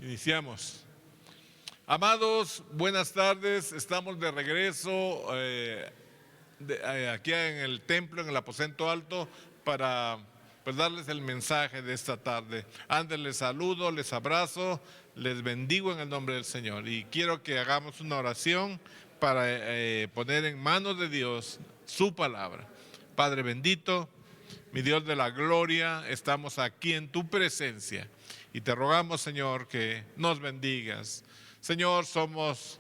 Iniciamos. Amados, buenas tardes. Estamos de regreso aquí en el templo, en el aposento alto, para darles el mensaje de esta tarde. Antes les saludo, les abrazo, les bendigo en el nombre del Señor. Y quiero que hagamos una oración para poner en manos de Dios su palabra. Padre bendito, mi Dios de la gloria, estamos aquí en tu presencia y te rogamos, Señor, que nos bendigas. Señor, somos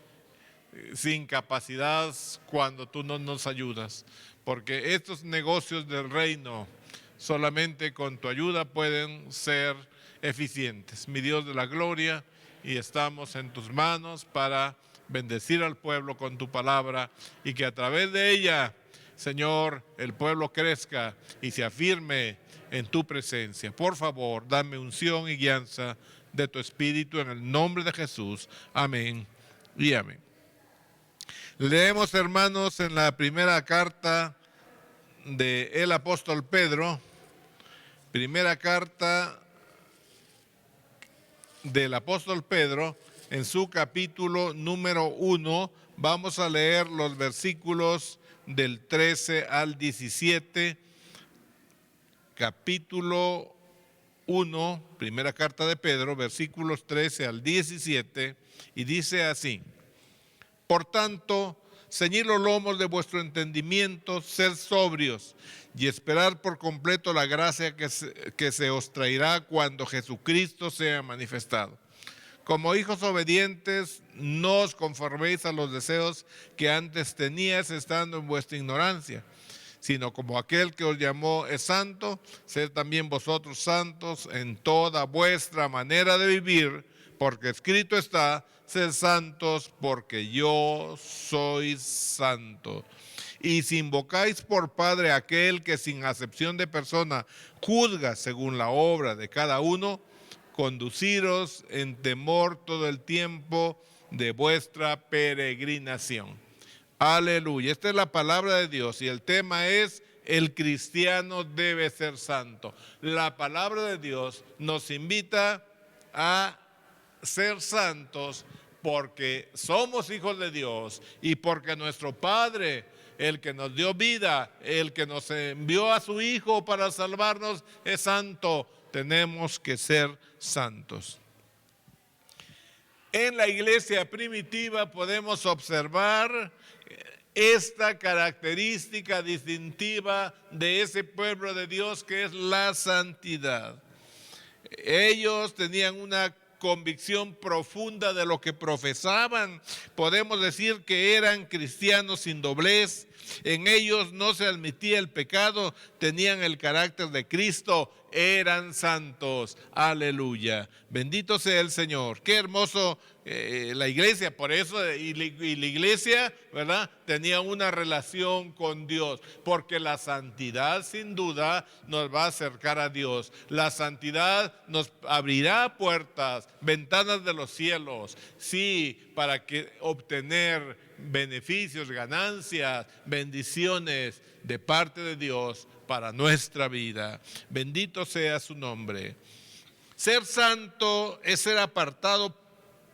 sin capacidad cuando tú no nos ayudas, porque estos negocios del reino solamente con tu ayuda pueden ser eficientes. Mi Dios de la gloria, y estamos en tus manos para bendecir al pueblo con tu palabra y que a través de ella, Señor, el pueblo crezca y se afirme en tu presencia. Por favor, dame unción y guianza de tu Espíritu en el nombre de Jesús. Amén y amén. Leemos, hermanos, en la primera carta del apóstol Pedro, primera carta del apóstol Pedro, en su capítulo número 1, vamos a leer los versículos del 13 al 17, capítulo 1, primera carta de Pedro, versículos 13 al 17, y dice así: Por tanto, ceñid los lomos de vuestro entendimiento, sed sobrios, y esperar por completo la gracia que se os traerá cuando Jesucristo sea manifestado. Como hijos obedientes, no os conforméis a los deseos que antes teníais estando en vuestra ignorancia, sino como aquel que os llamó es santo, sed también vosotros santos en toda vuestra manera de vivir, porque escrito está: sed santos porque yo soy santo. Y si invocáis por Padre a aquel que sin acepción de persona juzga según la obra de cada uno, conduciros en temor todo el tiempo de vuestra peregrinación. Aleluya. Esta es la palabra de Dios y el tema es: el cristiano debe ser santo. La palabra de Dios nos invita a ser santos porque somos hijos de Dios y porque nuestro Padre, el que nos dio vida, el que nos envió a su Hijo para salvarnos, es santo. Tenemos que ser santos. En la iglesia primitiva podemos observar esta característica distintiva de ese pueblo de Dios, que es la santidad. Ellos tenían una convicción profunda de lo que profesaban. Podemos decir que eran cristianos sin doblez. En ellos no se admitía el pecado, tenían el carácter de Cristo, eran santos. Aleluya. Bendito sea el Señor. Qué hermoso la iglesia. Por eso y la iglesia, ¿verdad?, tenía una relación con Dios, porque la santidad sin duda nos va a acercar a Dios. La santidad nos abrirá puertas, ventanas de los cielos, sí, para que obtener beneficios, ganancias, bendiciones de parte de Dios para nuestra vida. Bendito sea su nombre. Ser santo es ser apartado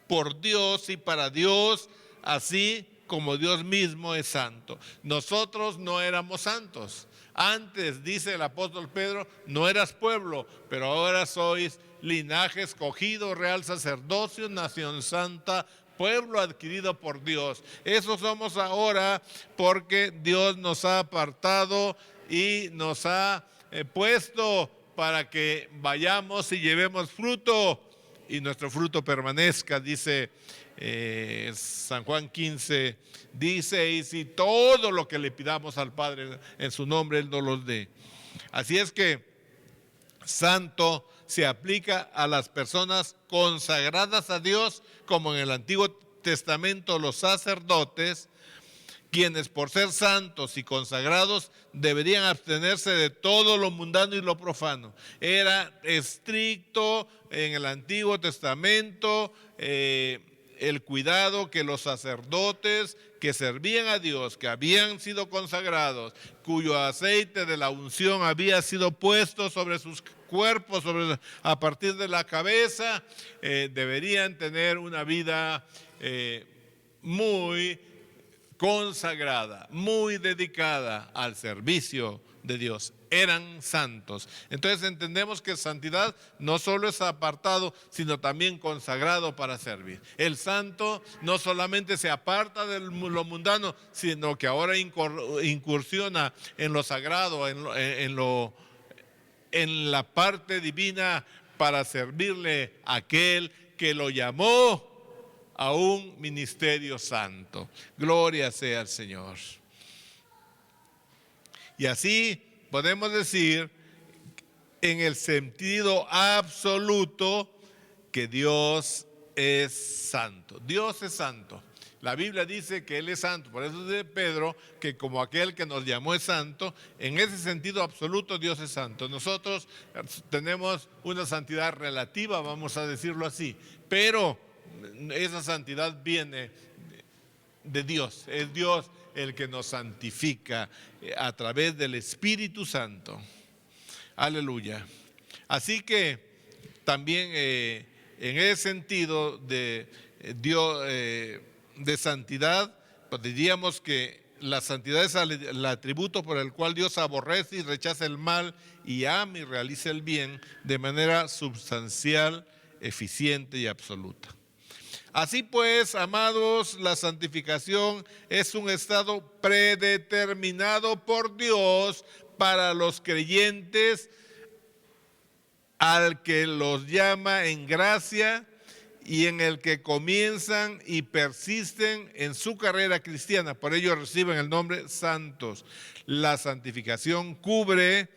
por Dios y para Dios, así como Dios mismo es santo. Nosotros no éramos santos. Antes, dice el apóstol Pedro, no eras pueblo, pero ahora sois linaje escogido, real sacerdocio, nación santa, pueblo adquirido por Dios. Eso somos ahora porque Dios nos ha apartado y nos ha puesto para que vayamos y llevemos fruto y nuestro fruto permanezca. Dice San Juan 15, dice: y si todo lo que le pidamos al Padre en su nombre, Él nos los dé. Así es que santo se aplica a las personas consagradas a Dios, como en el Antiguo Testamento los sacerdotes, quienes por ser santos y consagrados deberían abstenerse de todo lo mundano y lo profano. Era estricto en el Antiguo Testamento el cuidado que los sacerdotes, que servían a Dios, que habían sido consagrados, cuyo aceite de la unción había sido puesto sobre sus cuerpos, a partir de la cabeza, deberían tener una vida muy consagrada, muy dedicada al servicio de Dios. Eran santos. Entonces entendemos que santidad no solo es apartado, sino también consagrado para servir. El santo no solamente se aparta de lo mundano, sino que ahora incursiona en lo sagrado, en la parte divina, para servirle a aquel que lo llamó a un ministerio santo. Gloria sea al Señor. Y así podemos decir en el sentido absoluto que Dios es santo. Dios es santo. La Biblia dice que Él es santo. Por eso dice Pedro que como aquel que nos llamó es santo, en ese sentido absoluto Dios es santo. Nosotros tenemos una santidad relativa, vamos a decirlo así, pero esa santidad viene de Dios. Es Dios el que nos santifica a través del Espíritu Santo. Aleluya. Así que también en ese sentido de Dios, de santidad, pues diríamos que la santidad es el atributo por el cual Dios aborrece y rechaza el mal y ama y realiza el bien de manera substancial, eficiente y absoluta. Así pues, amados, la santificación es un estado predeterminado por Dios para los creyentes, al que los llama en gracia y en el que comienzan y persisten en su carrera cristiana. Por ello reciben el nombre santos. La santificación cubre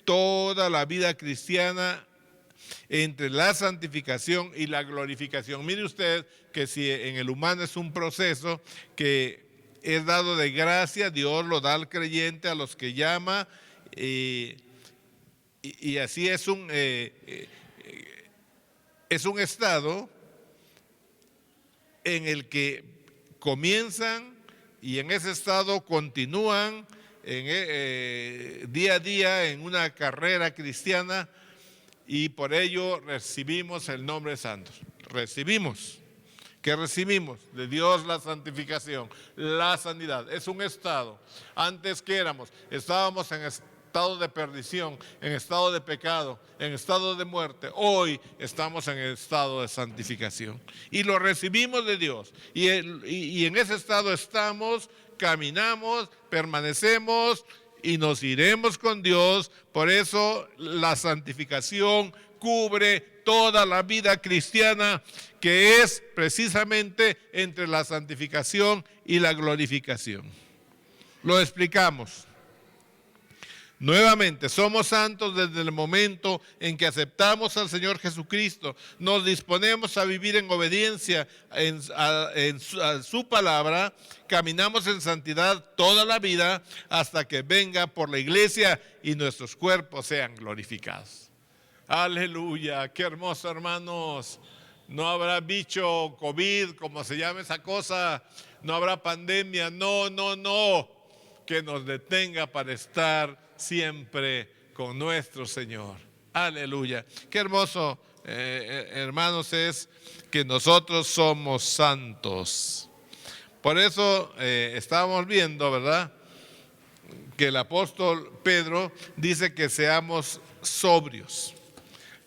toda la vida cristiana entre la santificación y la glorificación. Mire usted que si en el humano es un proceso que es dado de gracia, Dios lo da al creyente, a los que llama, y así es un estado en el que comienzan y en ese estado continúan día a día en una carrera cristiana, y por ello recibimos el nombre de santos. Recibimos. ¿Qué recibimos? De Dios la santificación, la santidad. Es un estado. Antes, ¿qué éramos? Estábamos en estado de perdición, en estado de pecado, en estado de muerte. Hoy estamos en el estado de santificación. Y lo recibimos de Dios. Y en ese estado estamos, caminamos, permanecemos y nos iremos con Dios. Por eso la santificación cubre toda la vida cristiana, que es precisamente entre la santificación y la glorificación. Lo explicamos. Nuevamente, somos santos desde el momento en que aceptamos al Señor Jesucristo, nos disponemos a vivir en obediencia a su palabra, caminamos en santidad toda la vida hasta que venga por la iglesia y nuestros cuerpos sean glorificados. Aleluya, qué hermoso, hermanos. No habrá bicho, COVID, como se llama esa cosa, no habrá pandemia, no, que nos detenga para estar siempre con nuestro Señor. Aleluya. Qué hermoso, hermanos, es que nosotros somos santos. Por eso estábamos viendo, ¿verdad?, que el apóstol Pedro dice que seamos sobrios.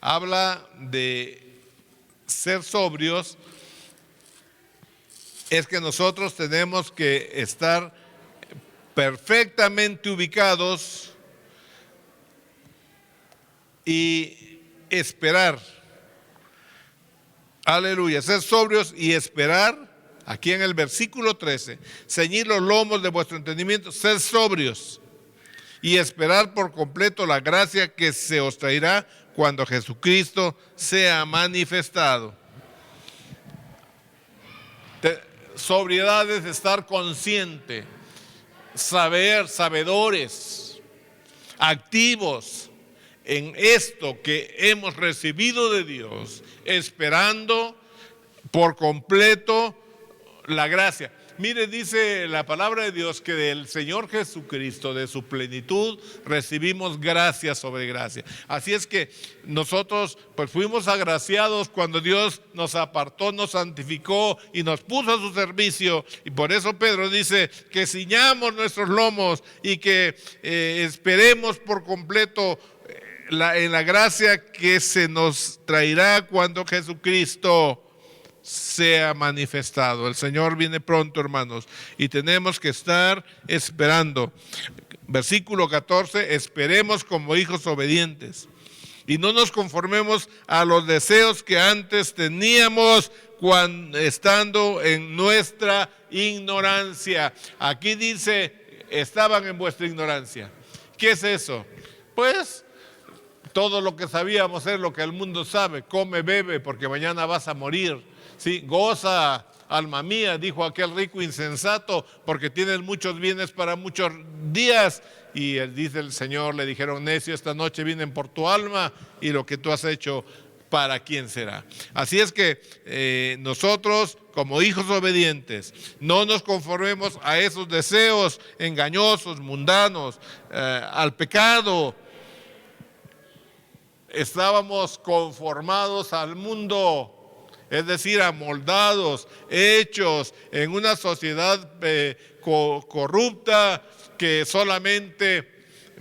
Habla de ser sobrios, es que nosotros tenemos que estar perfectamente ubicados y esperar. Aleluya, ser sobrios y esperar. Aquí en el versículo 13, ceñid los lomos de vuestro entendimiento, ser sobrios y esperar por completo la gracia que se os traerá cuando Jesucristo sea manifestado. Sobriedad es estar consciente, sabedores, activos en esto que hemos recibido de Dios, esperando por completo la gracia. Mire, dice la palabra de Dios que del Señor Jesucristo, de su plenitud, recibimos gracia sobre gracia. Así es que nosotros pues fuimos agraciados cuando Dios nos apartó, nos santificó y nos puso a su servicio. Y por eso Pedro dice que ciñamos nuestros lomos y que esperemos por completo en la gracia que se nos traerá cuando Jesucristo sea manifestado. El Señor viene pronto, hermanos, y tenemos que estar esperando. Versículo 14, esperemos como hijos obedientes y no nos conformemos a los deseos que antes teníamos cuando estando en nuestra ignorancia. Aquí dice, estaban en vuestra ignorancia. ¿Qué es eso? Pues todo lo que sabíamos es lo que el mundo sabe: come, bebe, porque mañana vas a morir. Sí, goza, alma mía, dijo aquel rico insensato, porque tienes muchos bienes para muchos días. Y él, dice el Señor, le dijeron: necio, esta noche vienen por tu alma, y lo que tú has hecho, ¿para quién será? Así es que nosotros, como hijos obedientes, no nos conformemos a esos deseos engañosos, mundanos, al pecado. Estábamos conformados al mundo, es decir, amoldados, hechos en una sociedad corrupta que solamente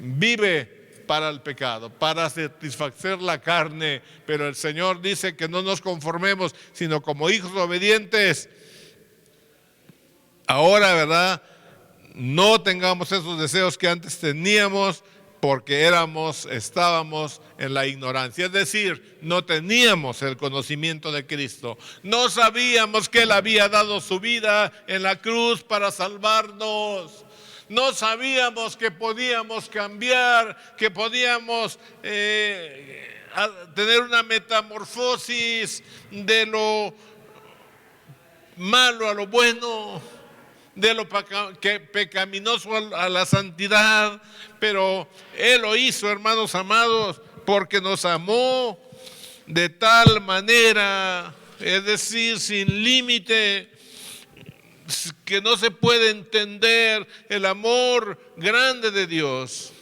vive para el pecado, para satisfacer la carne. Pero el Señor dice que no nos conformemos, sino como hijos obedientes, ahora, ¿verdad?, no tengamos esos deseos que antes teníamos, porque estábamos en la ignorancia, es decir, no teníamos el conocimiento de Cristo, no sabíamos que Él había dado su vida en la cruz para salvarnos, no sabíamos que podíamos cambiar, que podíamos tener una metamorfosis de lo malo a lo bueno, de lo pecaminoso a la santidad. Pero Él lo hizo, hermanos amados, porque nos amó de tal manera, es decir, sin límite, que no se puede entender el amor grande de Dios.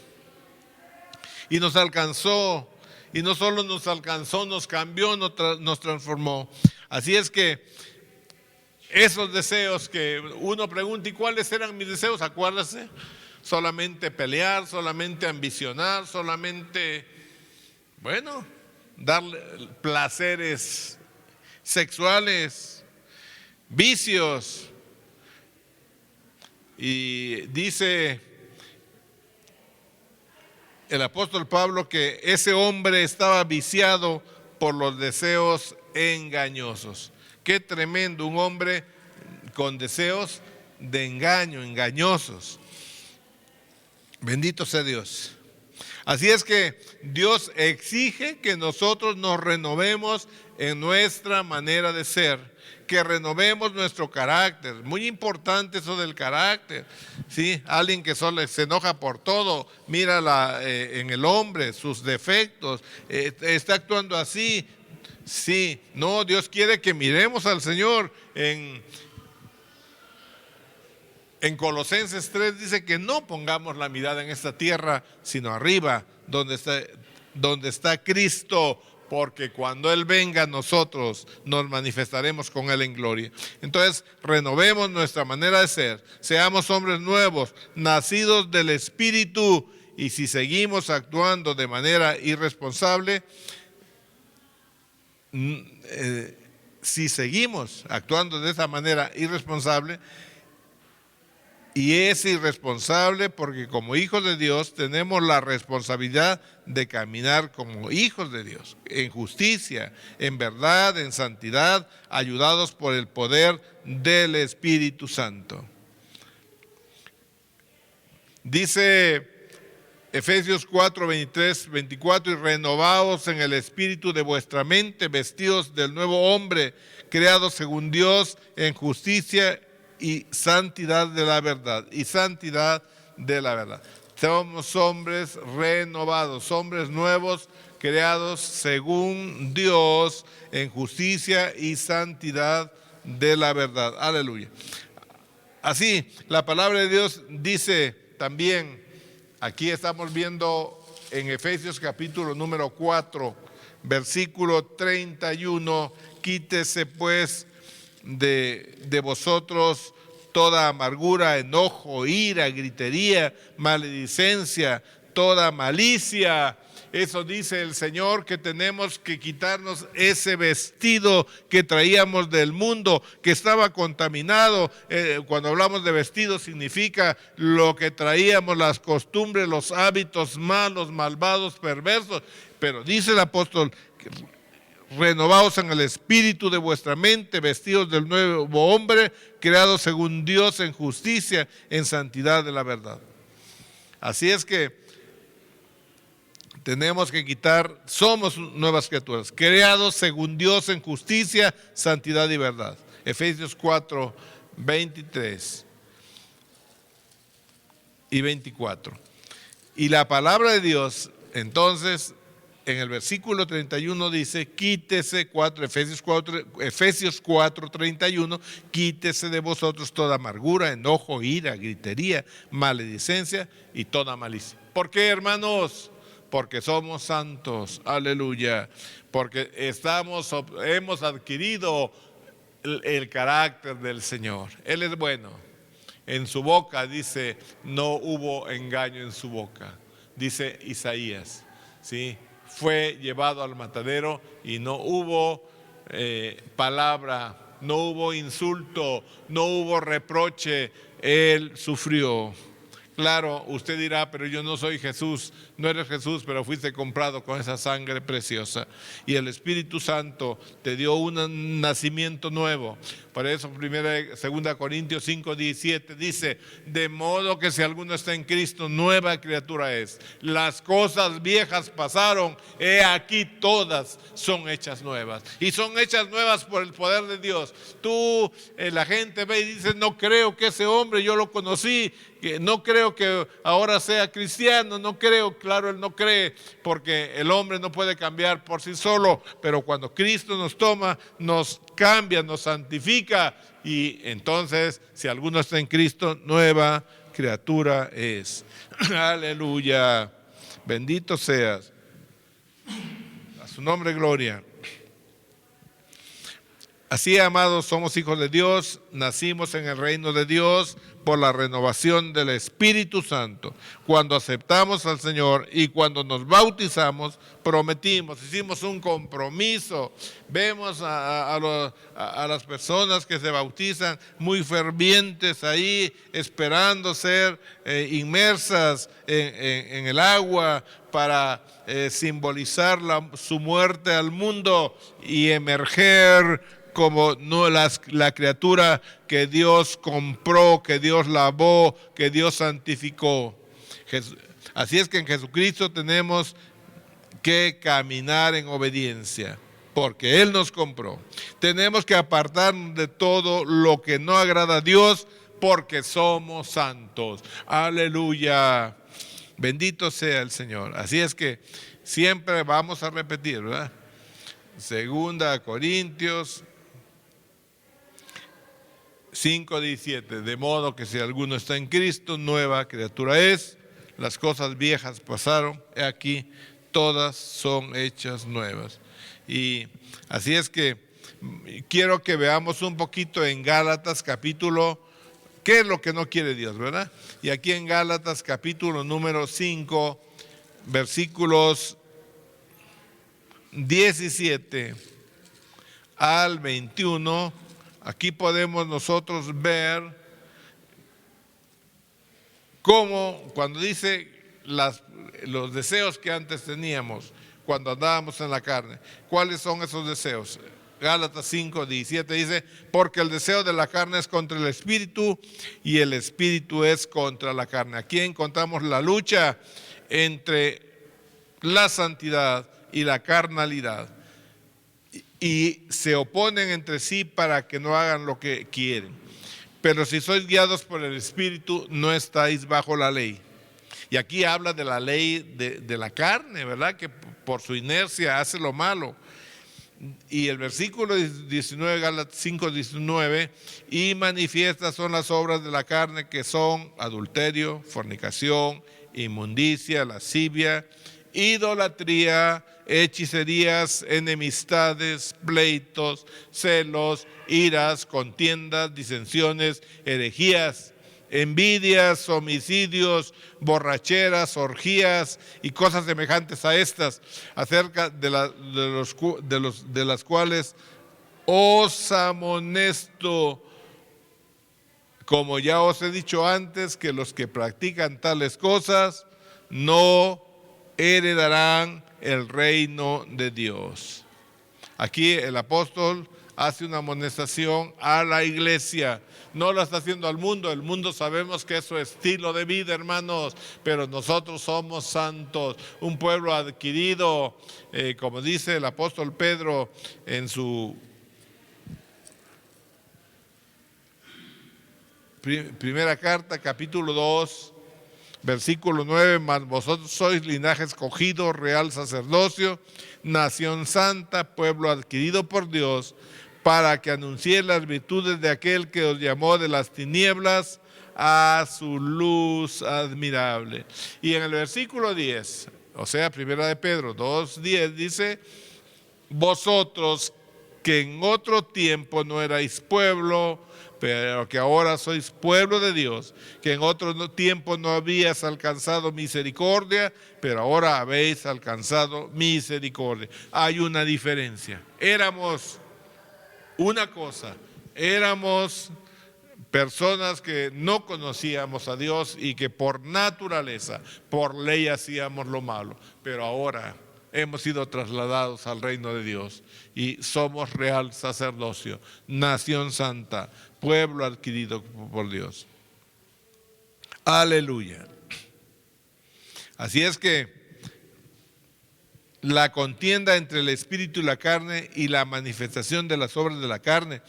Y nos alcanzó, y no solo nos alcanzó, nos cambió, nos transformó. Así es que esos deseos que uno pregunta, ¿y cuáles eran mis deseos? Acuérdase, solamente pelear, solamente ambicionar, solamente, darle placeres sexuales, vicios. Y dice el apóstol Pablo que ese hombre estaba viciado por los deseos engañosos. Qué tremendo, un hombre con deseos de engaño, engañosos. Bendito sea Dios. Así es que Dios exige que nosotros nos renovemos en nuestra manera de ser, que renovemos nuestro carácter. Muy importante eso del carácter, ¿sí? Alguien que solo se enoja por todo, mira en el hombre sus defectos, está actuando así. Sí, no, Dios quiere que miremos al Señor. En Colosenses 3 dice que no pongamos la mirada en esta tierra, sino arriba, donde está Cristo, porque cuando Él venga nosotros nos manifestaremos con Él en gloria. Entonces, renovemos nuestra manera de ser, seamos hombres nuevos, nacidos del Espíritu, y si seguimos actuando de manera irresponsable, si seguimos actuando de esa manera irresponsable, y es irresponsable porque como hijos de Dios tenemos la responsabilidad de caminar como hijos de Dios, en justicia, en verdad, en santidad, ayudados por el poder del Espíritu Santo. Dice Efesios 4, 23, 24, y renovaos en el espíritu de vuestra mente, vestidos del nuevo hombre, creados según Dios en justicia y santidad de la verdad. Y santidad de la verdad. Somos hombres renovados, hombres nuevos, creados según Dios en justicia y santidad de la verdad. Aleluya. Así, la palabra de Dios dice también, aquí estamos viendo en Efesios capítulo número 4, versículo 31, quítese pues de vosotros toda amargura, enojo, ira, gritería, maledicencia, toda malicia. Eso dice el Señor, que tenemos que quitarnos ese vestido que traíamos del mundo, que estaba contaminado. Cuando hablamos de vestido significa lo que traíamos, las costumbres, los hábitos malos, malvados, perversos. Pero dice el apóstol, renovaos en el espíritu de vuestra mente, vestidos del nuevo hombre, creados según Dios en justicia, en santidad de la verdad. Así es que tenemos que quitar, somos nuevas criaturas, creados según Dios en justicia, santidad y verdad. Efesios 4, 23 y 24. Y la palabra de Dios, entonces, en el versículo 31 dice, quítese, Efesios 4, 31, quítese de vosotros toda amargura, enojo, ira, gritería, maledicencia y toda malicia. ¿Por qué, hermanos? Porque somos santos, aleluya, porque hemos adquirido el carácter del Señor. Él es bueno. En su boca, dice, no hubo engaño en su boca, dice Isaías, ¿sí? Fue llevado al matadero y no hubo palabra, no hubo insulto, no hubo reproche, Él sufrió. Claro, usted dirá, pero yo no soy Jesús. No eres Jesús, pero fuiste comprado con esa sangre preciosa. Y el Espíritu Santo te dio un nacimiento nuevo. Por eso 2 Corintios 5, 17 dice, de modo que si alguno está en Cristo, nueva criatura es. Las cosas viejas pasaron, he aquí todas son hechas nuevas. Y son hechas nuevas por el poder de Dios. La gente ve y dice, no creo que ese hombre, yo lo conocí, no creo que ahora sea cristiano, no creo. Claro, él no cree, porque el hombre no puede cambiar por sí solo, pero cuando Cristo nos toma, nos cambia, nos santifica, y entonces, si alguno está en Cristo, nueva criatura es. Aleluya, bendito seas, a su nombre gloria. Así, amados, somos hijos de Dios, nacimos en el reino de Dios por la renovación del Espíritu Santo. Cuando aceptamos al Señor y cuando nos bautizamos, prometimos, hicimos un compromiso. Vemos a las personas que se bautizan muy fervientes ahí, esperando ser inmersas en el agua para simbolizar su muerte al mundo y emerger como la criatura que Dios compró, que Dios lavó, que Dios santificó. Así es que en Jesucristo tenemos que caminar en obediencia, porque Él nos compró. Tenemos que apartarnos de todo lo que no agrada a Dios, porque somos santos. Aleluya. Bendito sea el Señor. Así es que siempre vamos a repetir, ¿verdad? 2 Corintios 5:17, de modo que si alguno está en Cristo, nueva criatura es, las cosas viejas pasaron, he aquí, todas son hechas nuevas. Y así es que quiero que veamos un poquito en Gálatas capítulo, ¿qué es lo que no quiere Dios, verdad? Y aquí en Gálatas capítulo número 5, versículos 17 al 21, aquí podemos nosotros ver cómo, cuando dice los deseos que antes teníamos, cuando andábamos en la carne, ¿cuáles son esos deseos? Gálatas 5, 17 dice, porque el deseo de la carne es contra el espíritu y el espíritu es contra la carne. Aquí encontramos la lucha entre la santidad y la carnalidad, y se oponen entre sí para que no hagan lo que quieren. Pero si sois guiados por el Espíritu, no estáis bajo la ley. Y aquí habla de la ley de la carne, ¿verdad? Que por su inercia hace lo malo. Y el versículo 19, Gálatas 5:19, y manifiestas son las obras de la carne, que son adulterio, fornicación, inmundicia, lascivia, idolatría, hechicerías, enemistades, pleitos, celos, iras, contiendas, disensiones, herejías, envidias, homicidios, borracheras, orgías y cosas semejantes a estas, acerca de las cuales os amonesto, como ya os he dicho antes, que los que practican tales cosas no heredarán el reino de Dios. Aquí el apóstol hace una amonestación a la iglesia. No la está haciendo al mundo. El mundo sabemos que es su estilo de vida, hermanos, pero nosotros somos santos, un pueblo adquirido, como dice el apóstol Pedro en su primera carta, capítulo 2, versículo 9, mas vosotros sois linaje escogido, real sacerdocio, nación santa, pueblo adquirido por Dios, para que anunciéis las virtudes de aquel que os llamó de las tinieblas a su luz admirable. Y en el versículo 10, o sea, primera de Pedro 2:10, dice, vosotros que en otro tiempo no erais pueblo, pero que ahora sois pueblo de Dios, que en otro tiempo no habías alcanzado misericordia, pero ahora habéis alcanzado misericordia. Hay una diferencia. Éramos una cosa, éramos personas que no conocíamos a Dios y que por naturaleza, por ley hacíamos lo malo, pero ahora hemos sido trasladados al reino de Dios y somos real sacerdocio, nación santa, pueblo adquirido por Dios. Aleluya. Así es que la contienda entre el espíritu y la carne y la manifestación de las obras de la carne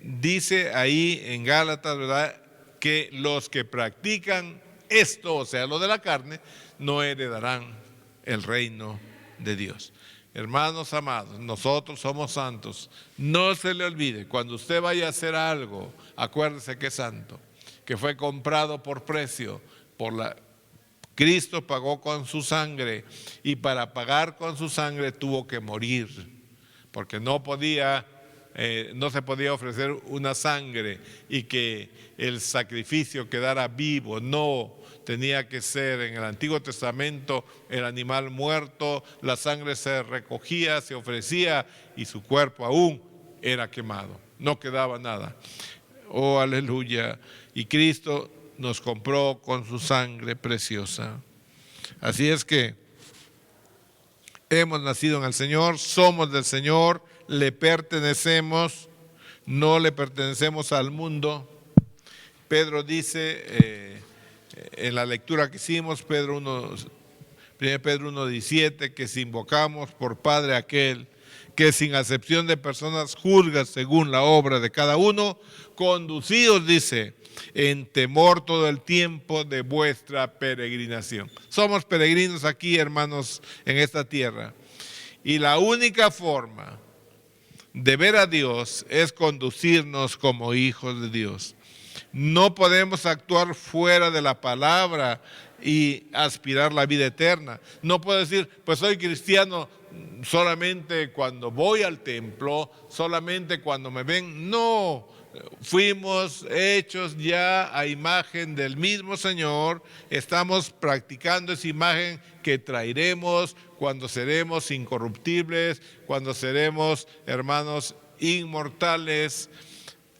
dice ahí en Gálatas, ¿verdad?, que los que practican esto, o sea, lo de la carne, no heredarán el reino de Dios. Hermanos amados, nosotros somos santos. No se le olvide, cuando usted vaya a hacer algo, acuérdese que es santo, que fue comprado por precio, Cristo pagó con su sangre, y para pagar con su sangre tuvo que morir, porque no se podía ofrecer una sangre y que el sacrificio quedara vivo. No, tenía que ser en el Antiguo Testamento el animal muerto, la sangre se recogía, se ofrecía y su cuerpo aún era quemado, no quedaba nada. Oh, aleluya. Y Cristo nos compró con su sangre preciosa. Así es que hemos nacido en el Señor, somos del Señor, le pertenecemos, no le pertenecemos al mundo. Pedro dice en la lectura que hicimos, 1 Pedro 1:17, que si invocamos por Padre aquel que sin acepción de personas juzga según la obra de cada uno, conducidos, dice, en temor todo el tiempo de vuestra peregrinación. Somos peregrinos aquí, hermanos, en esta tierra. Y la única forma de ver a Dios es conducirnos como hijos de Dios. No podemos actuar fuera de la palabra y aspirar la vida eterna. No puedo decir, pues soy cristiano solamente cuando voy al templo, solamente cuando me ven. No, fuimos hechos ya a imagen del mismo Señor. Estamos practicando esa imagen que traeremos cuando seremos incorruptibles, cuando seremos, hermanos, inmortales.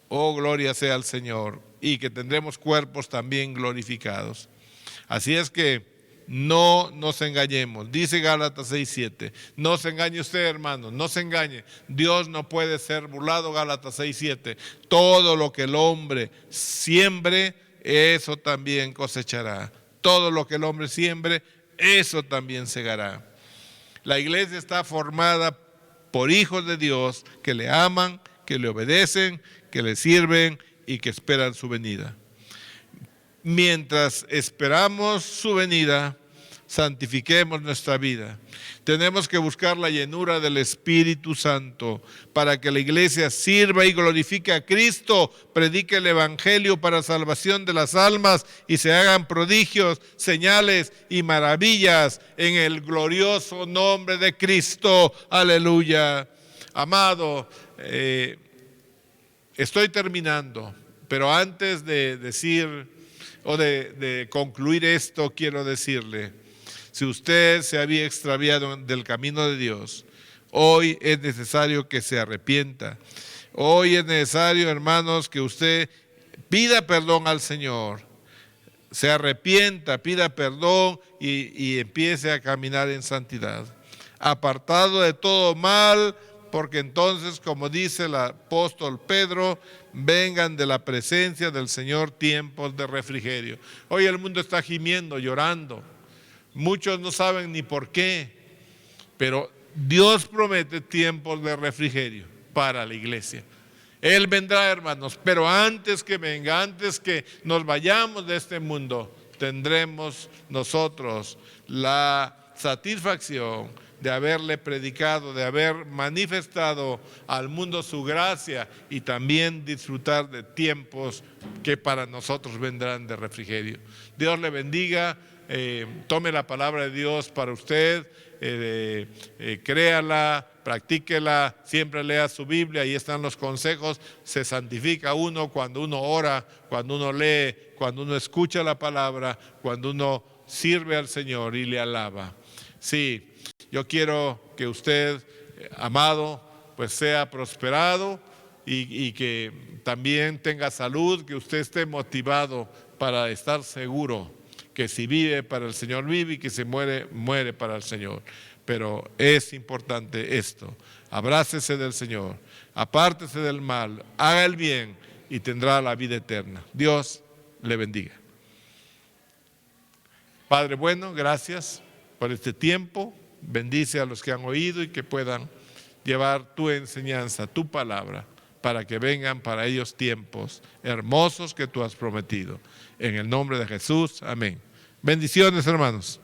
Oh, gloria sea al Señor. Y que tendremos cuerpos también glorificados. Así es que no nos engañemos. Dice Gálatas 6:7. No se engañe usted, hermano, no se engañe. Dios no puede ser burlado. Gálatas 6:7. Todo lo que el hombre siembre, eso también cosechará. Todo lo que el hombre siembre, eso también segará. La iglesia está formada por hijos de Dios que le aman, que le obedecen, que le sirven y que esperan su venida. Mientras esperamos su venida, santifiquemos nuestra vida. Tenemos que buscar la llenura del Espíritu Santo para que la iglesia sirva y glorifique a Cristo, predique el Evangelio para salvación de las almas y se hagan prodigios, señales y maravillas en el glorioso nombre de Cristo. Aleluya. Amado, estoy terminando, pero antes de decir o de concluir esto, quiero decirle, si usted se había extraviado del camino de Dios, hoy es necesario que se arrepienta. Hoy es necesario, hermanos, que usted pida perdón al Señor, se arrepienta, pida perdón y empiece a caminar en santidad, apartado de todo mal, porque entonces, como dice el apóstol Pedro, vengan de la presencia del Señor tiempos de refrigerio. Hoy el mundo está gimiendo, llorando. Muchos no saben ni por qué, pero Dios promete tiempos de refrigerio para la iglesia. Él vendrá, hermanos, pero antes que venga, antes que nos vayamos de este mundo, tendremos nosotros la satisfacción de haberle predicado, de haber manifestado al mundo su gracia y también disfrutar de tiempos que para nosotros vendrán de refrigerio. Dios le bendiga, tome la palabra de Dios para usted, créala, practíquela, siempre lea su Biblia, ahí están los consejos. Se santifica uno cuando uno ora, cuando uno lee, cuando uno escucha la palabra, cuando uno sirve al Señor y le alaba. Sí, yo quiero que usted, amado, pues sea prosperado y que también tenga salud, que usted esté motivado para estar seguro que si vive para el Señor vive y que si muere, muere para el Señor. Pero es importante esto, abrácese del Señor, apártese del mal, haga el bien y tendrá la vida eterna. Dios le bendiga. Padre bueno, gracias por este tiempo. Bendice a los que han oído y que puedan llevar tu enseñanza, tu palabra, para que vengan para ellos tiempos hermosos que tú has prometido. En el nombre de Jesús, amén. Bendiciones, hermanos.